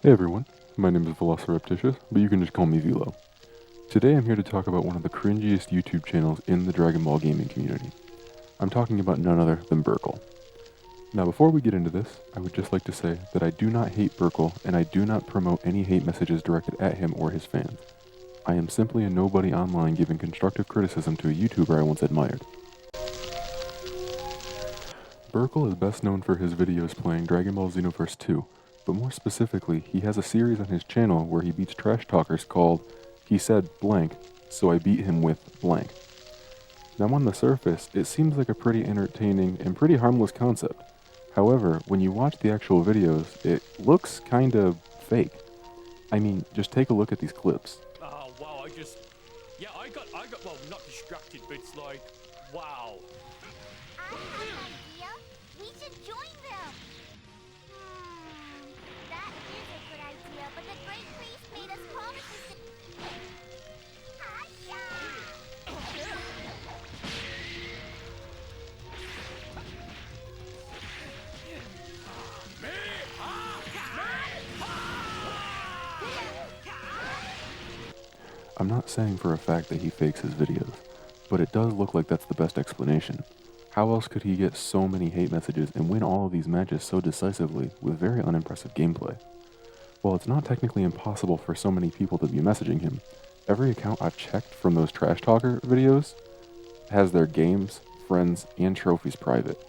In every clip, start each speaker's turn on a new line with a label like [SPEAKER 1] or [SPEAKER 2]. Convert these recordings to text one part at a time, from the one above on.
[SPEAKER 1] Hey everyone, my name is Velocirapticious, but you can just call me Velo. Today I'm here to talk about one of the cringiest YouTube channels in the Dragon Ball gaming community. I'm talking about none other than Burcol. Now before we get into this, I would just like to say that I do not hate Burcol and I do not promote any hate messages directed at him or his fans. I am simply a nobody online giving constructive criticism to a YouTuber I once admired. Burcol is best known for his videos playing Dragon Ball Xenoverse 2, but more specifically, he has a series on his channel where he beats trash talkers called He Said Blank, So I Beat Him With Blank. Now on the surface, it seems like a pretty entertaining and pretty harmless concept. However, when you watch the actual videos, it looks kinda fake. I mean, just take a look at these clips.
[SPEAKER 2] Oh wow, I got well, not distracted, but it's like, wow.
[SPEAKER 3] I have an idea. We should join them. That is a good idea, but the Great Priest made us promises to...
[SPEAKER 1] I'm not saying for a fact that he fakes his videos, but it does look like that's the best explanation. How else could he get so many hate messages and win all of these matches so decisively with very unimpressive gameplay? While it's not technically impossible for so many people to be messaging him, every account I've checked from those trash talker videos has their games, friends, and trophies private.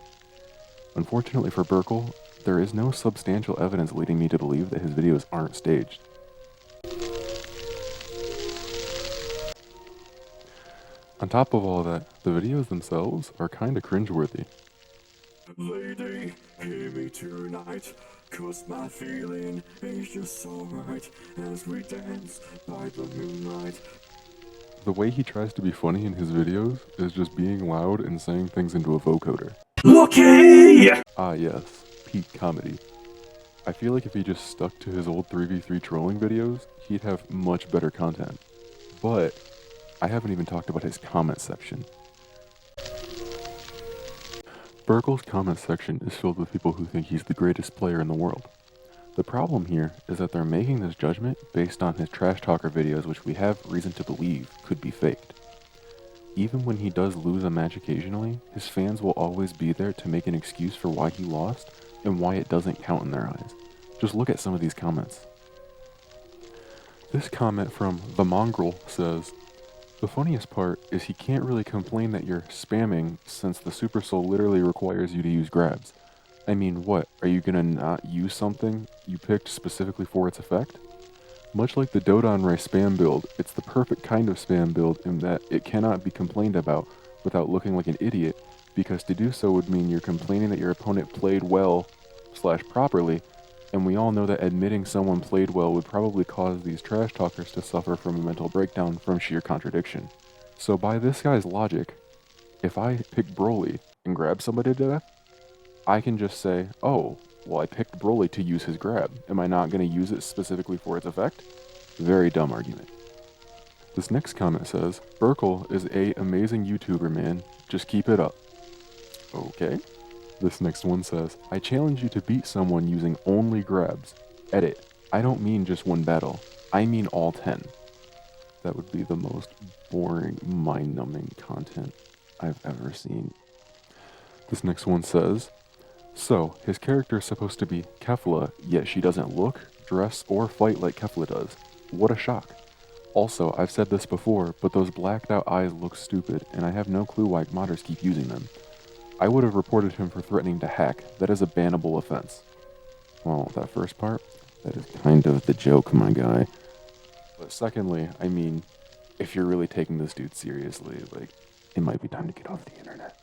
[SPEAKER 1] Unfortunately for Burcol, there is no substantial evidence leading me to believe that his videos aren't staged. On top of all that, the videos themselves are kinda cringeworthy.
[SPEAKER 4] Lady, hear me tonight, 'cause my feeling is just so right as we dance by the moonlight.
[SPEAKER 1] The way he tries to be funny in his videos is just being loud and saying things into a vocoder.
[SPEAKER 4] Okay!
[SPEAKER 1] Ah yes, peak comedy. I feel like if he just stuck to his old 3v3 trolling videos, he'd have much better content. But I haven't even talked about his comment section. Burcol's comment section is filled with people who think he's the greatest player in the world. The problem here is that they're making this judgment based on his trash talker videos, which we have reason to believe could be faked. Even when he does lose a match occasionally, his fans will always be there to make an excuse for why he lost and why it doesn't count in their eyes. Just look at some of these comments. This comment from The Mongrel says, "The funniest part is he can't really complain that you're spamming since the Super Soul literally requires you to use grabs. I mean, what, are you gonna not use something you picked specifically for its effect? Much like the Dodon Ray spam build, it's the perfect kind of spam build in that it cannot be complained about without looking like an idiot, because to do so would mean you're complaining that your opponent played well / properly, and we all know that admitting someone played well would probably cause these trash talkers to suffer from a mental breakdown from sheer contradiction. So by this guy's logic, if I pick Broly and grab somebody to death, I can just say, oh, well I picked Broly to use his grab. Am I not going to use it specifically for its effect? Very dumb argument. This next comment says, Burcol is a amazing YouTuber, man. Just keep it up. Okay. This next one says, I challenge you to beat someone using only grabs. Edit. I don't mean just one battle. I mean all 10. That would be the most boring, mind-numbing content I've ever seen. This next one says, so, his character is supposed to be Kefla, yet she doesn't look, dress, or fight like Kefla does. What a shock. Also, I've said this before, but those blacked out eyes look stupid, and I have no clue why modders keep using them. I would have reported him for threatening to hack. That is a bannable offense. Well, that first part, that is kind of the joke, my guy. But secondly, I mean, if you're really taking this dude seriously, like, it might be time to get off the internet.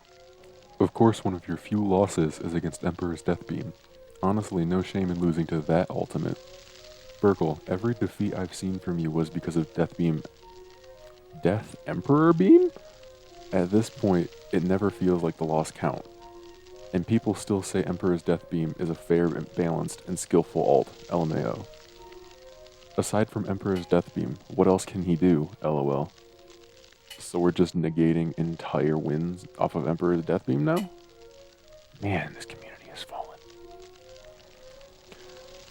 [SPEAKER 1] Of course, one of your few losses is against Emperor's Death Beam. Honestly, no shame in losing to that ultimate. Burcol, every defeat I've seen from you was because of Death Beam. Death Emperor Beam? At this point, it never feels like the loss count. And people still say Emperor's Death Beam is a fair, balanced, and skillful ult, LMAO. Aside from Emperor's Death Beam, what else can he do, LOL? So we're just negating entire wins off of Emperor's Death Beam now? Man, this community has fallen.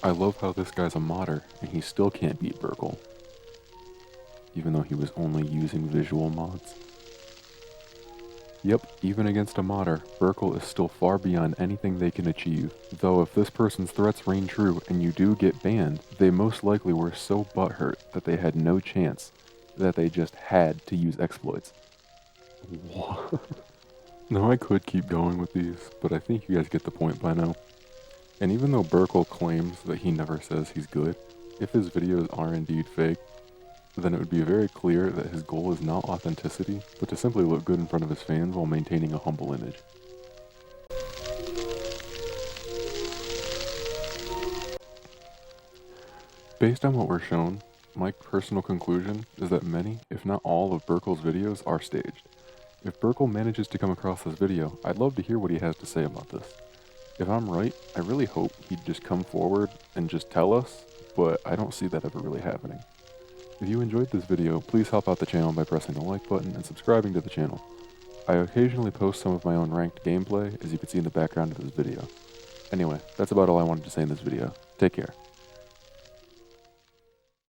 [SPEAKER 1] I love how this guy's a modder, and he still can't beat Burcol, even though he was only using visual mods. Yep, even against a modder, Burcol is still far beyond anything they can achieve. Though if this person's threats reign true and you do get banned, they most likely were so butthurt that they had no chance, that they just had to use exploits. What? Now I could keep going with these, but I think you guys get the point by now. And even though Burcol claims that he never says he's good, if his videos are indeed fake, then it would be very clear that his goal is not authenticity, but to simply look good in front of his fans while maintaining a humble image. Based on what we're shown, my personal conclusion is that many, if not all, of Burcol's videos are staged. If Burcol manages to come across this video, I'd love to hear what he has to say about this. If I'm right, I really hope he'd just come forward and just tell us, but I don't see that ever really happening. If you enjoyed this video, please help out the channel by pressing the like button and subscribing to the channel. I occasionally post some of my own ranked gameplay, as you can see in the background of this video. Anyway, that's about all I wanted to say in this video. Take care.